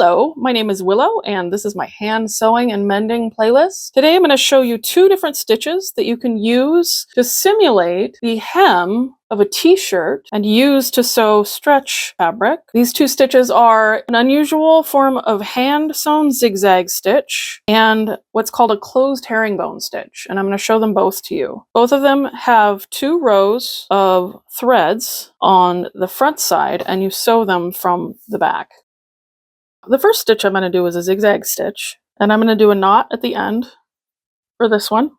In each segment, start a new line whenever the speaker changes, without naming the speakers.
Hello, my name is Willow, and this is my hand sewing and mending playlist. Today I'm going to show you two different stitches that you can use to simulate the hem of a t-shirt and use to sew stretch fabric. These two stitches are an unusual form of hand sewn zigzag stitch and what's called a closed herringbone stitch, and I'm going to show them both to you. Both of them have 2 rows of threads on the front side, and you sew them from the back. The first stitch I'm going to do is a zigzag stitch, and I'm going to do a knot at the end for this one.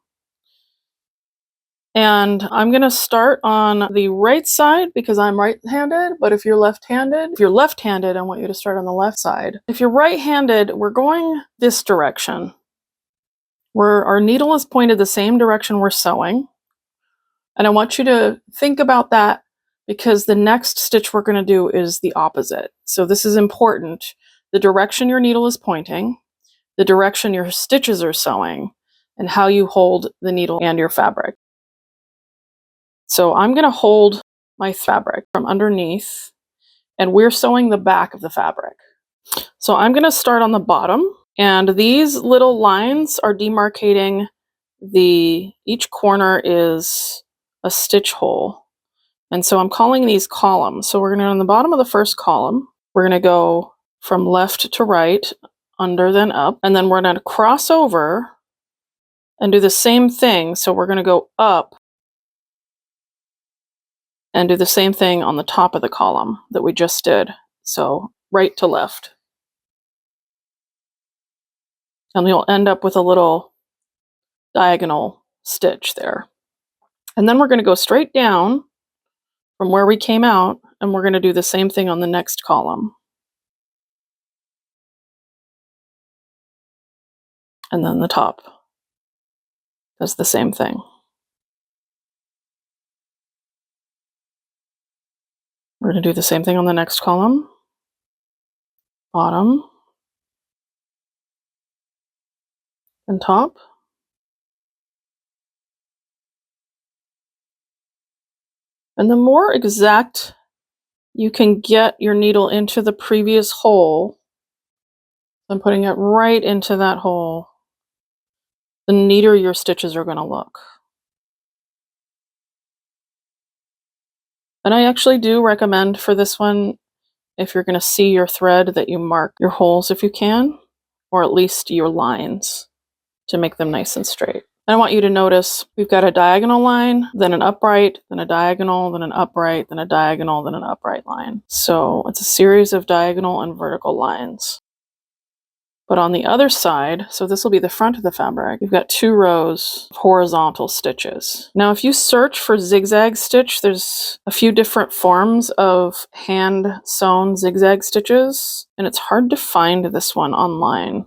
And I'm going to start on the right side because I'm right-handed, but if you're left-handed, I want you to start on the left side. If you're right-handed, we're going this direction, where our needle is pointed the same direction we're sewing. And I want you to think about that because the next stitch we're going to do is the opposite. So this is important. The direction your needle is pointing, the direction your stitches are sewing, and how you hold the needle and your fabric. So I'm going to hold my fabric from underneath, and we're sewing the back of the fabric. So I'm going to start on the bottom, and these little lines are demarcating each corner is a stitch hole. And so I'm calling these columns. So we're going to, on the bottom of the first column, we're going to go from left to right, under then up, and then we're going to cross over and do the same thing. So we're going to go up and do the same thing on the top of the column that we just did. So right to left. And you'll end up with a little diagonal stitch there. And then we're going to go straight down from where we came out, and we're going to do the same thing on the next column. And then the top does the same thing. We're going to do the same thing on the next column, bottom, and top. And the more exact you can get your needle into the previous hole, I'm putting it right into that hole, the neater your stitches are going to look. And I actually do recommend for this one, if you're going to see your thread, that you mark your holes if you can, or at least your lines to make them nice and straight. And I want you to notice we've got a diagonal line, then an upright, then a diagonal, then an upright, then a diagonal, then an upright line. So it's a series of diagonal and vertical lines. But on the other side, so this will be the front of the fabric, you've got 2 rows of horizontal stitches. Now, if you search for zigzag stitch, there's a few different forms of hand sewn zigzag stitches, and it's hard to find this one online.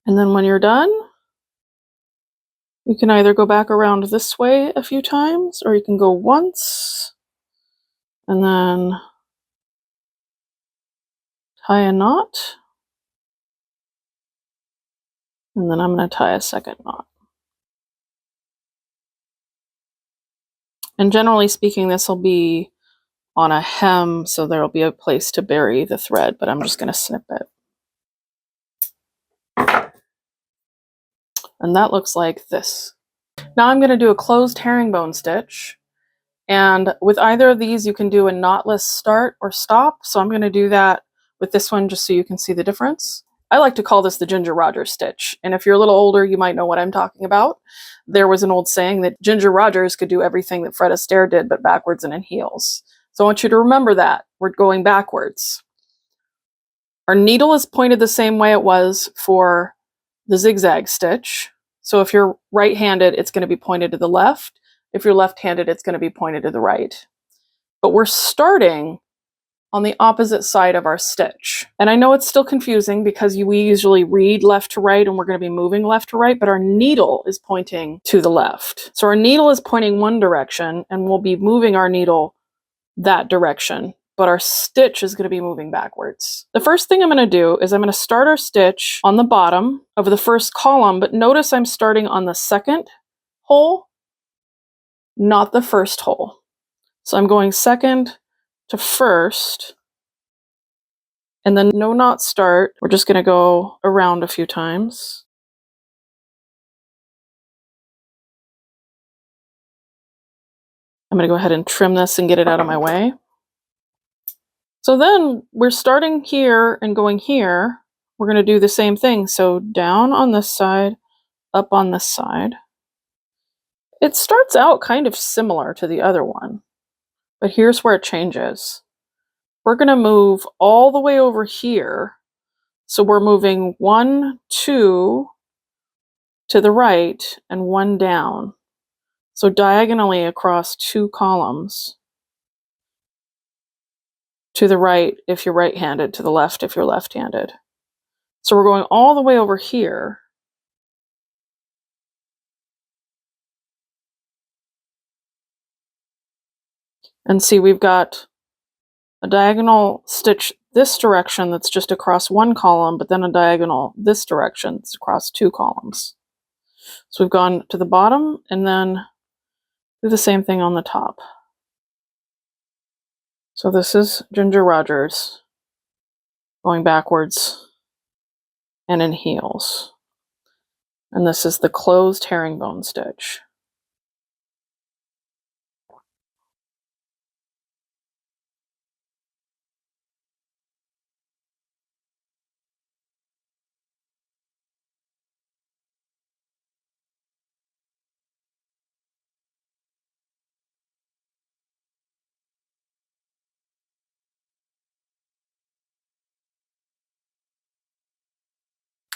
And then when you're done, you can either go back around this way a few times, or you can go once and then tie a knot. And then I'm going to tie a second knot. And generally speaking, this will be on a hem, so there will be a place to bury the thread, but I'm just going to snip it. And that looks like this. Now I'm going to do a closed herringbone stitch. And with either of these, you can do a knotless start or stop. So I'm going to do that with this one just so you can see the difference. I like to call this the Ginger Rogers stitch. And if you're a little older, you might know what I'm talking about. There was an old saying that Ginger Rogers could do everything that Fred Astaire did, but backwards and in heels. So I want you to remember that. We're going backwards. Our needle is pointed the same way it was for the zigzag stitch. So if you're right-handed, it's going to be pointed to the left. If you're left-handed, it's going to be pointed to the right. But we're starting on the opposite side of our stitch. And I know it's still confusing because we usually read left to right and we're going to be moving left to right, but our needle is pointing to the left. So our needle is pointing one direction and we'll be moving our needle that direction. but our stitch is going to be moving backwards. The first thing I'm going to do is I'm going to start our stitch on the bottom of the first column, but notice I'm starting on the second hole, not the first hole. So I'm going second to first, and then no knot start. We're just going to go around a few times. I'm going to go ahead and trim this and get it out of my way. So then we're starting here and going here. We're going to do the same thing. So down on this side, up on this side. It starts out kind of similar to the other one, but here's where it changes. We're going to move all the way over here. So we're moving 1, 2 to the right and 1 down. So diagonally across 2 columns. To the right if you're right-handed, to the left if you're left-handed. So we're going all the way over here. And see, we've got a diagonal stitch this direction that's just across 1 column, but then a diagonal this direction that's across 2 columns. So we've gone to the bottom and then do the same thing on the top. So this is Ginger Rogers going backwards and in heels. And this is the closed herringbone stitch.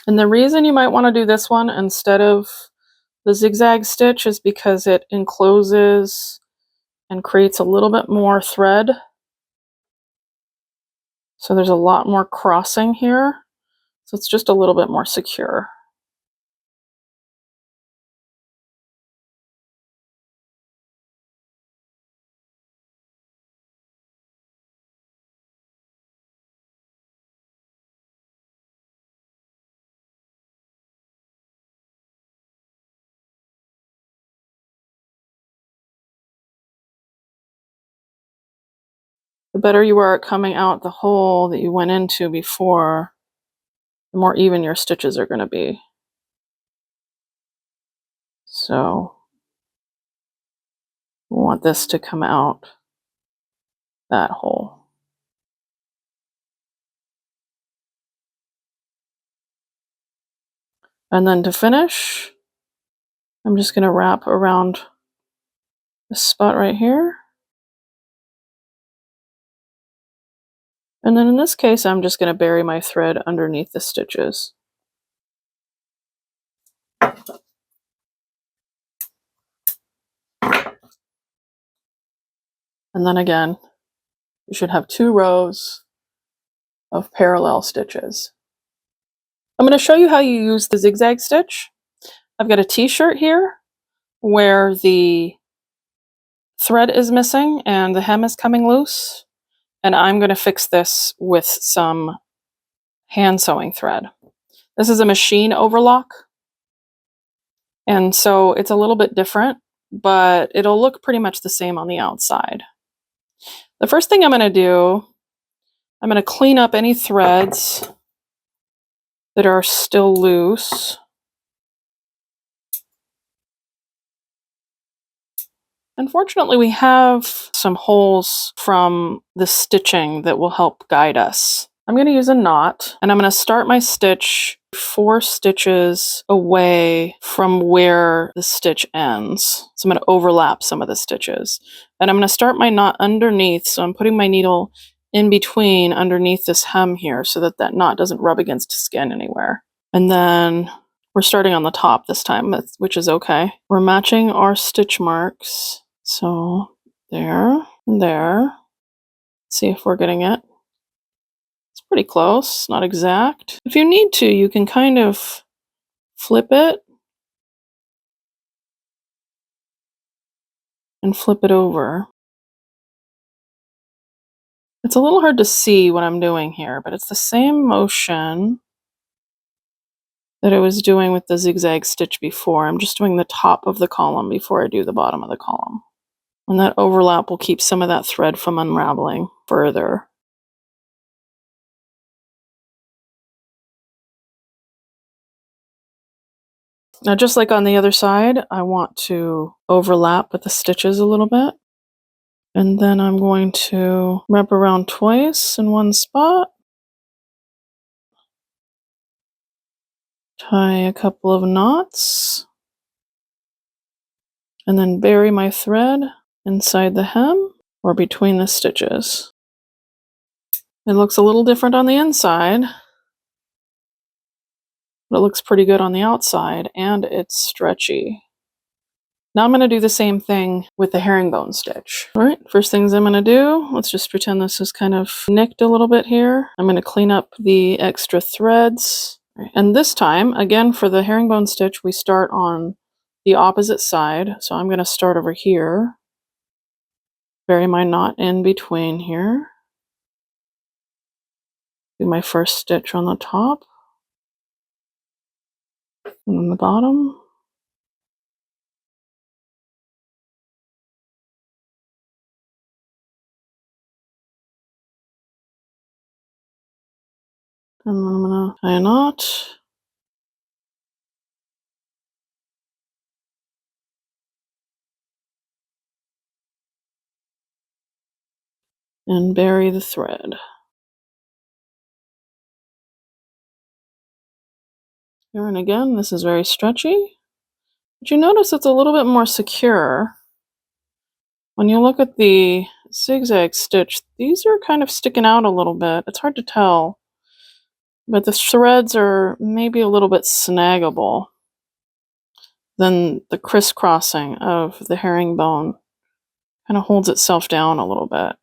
And the reason you might want to do this one instead of the zigzag stitch is because it encloses and creates a little bit more thread. So there's a lot more crossing here. So it's just a little bit more secure. The better you are at coming out the hole that you went into before, the more even your stitches are going to be. So we want this to come out that hole. And then to finish, I'm just going to wrap around this spot right here. And then in this case, I'm just going to bury my thread underneath the stitches. And then again, you should have 2 rows of parallel stitches. I'm going to show you how you use the zigzag stitch. I've got a t-shirt here where the thread is missing and the hem is coming loose. And I'm going to fix this with some hand sewing thread. This is a machine overlock. And so it's a little bit different, but it'll look pretty much the same on the outside. The first thing I'm going to do, I'm going to clean up any threads that are still loose. Unfortunately, we have some holes from the stitching that will help guide us. I'm going to use a knot, and I'm going to start my stitch 4 stitches away from where the stitch ends. So I'm going to overlap some of the stitches. And I'm going to start my knot underneath, so I'm putting my needle in between underneath this hem here so that that knot doesn't rub against skin anywhere. And then we're starting on the top this time, which is okay. We're matching our stitch marks. So there and there. See if we're getting it. It's pretty close, not exact. If you need to, you can kind of flip it and flip it over. It's a little hard to see what I'm doing here, but it's the same motion that I was doing with the zigzag stitch before. I'm just doing the top of the column before I do the bottom of the column. And that overlap will keep some of that thread from unraveling further. Now, just like on the other side, I want to overlap with the stitches a little bit. And then I'm going to wrap around twice in one spot. Tie a couple of knots. And then bury my thread inside the hem or between the stitches. It looks a little different on the inside, but it looks pretty good on the outside, and it's stretchy. Now I'm going to do the same thing with the herringbone stitch. All right, first things I'm going to do, let's just pretend this is kind of nicked a little bit here. I'm going to clean up the extra threads. And this time, again, for the herringbone stitch, we start on the opposite side. So I'm going to start over here, bury my knot in between here, do my first stitch on the top, and then the bottom. And then I'm going to tie a knot. And bury the thread. Here and again, this is very stretchy. But you notice it's a little bit more secure. When you look at the zigzag stitch, these are kind of sticking out a little bit. It's hard to tell. But the threads are maybe a little bit snaggable than the crisscrossing of the herringbone. Kind of holds itself down a little bit.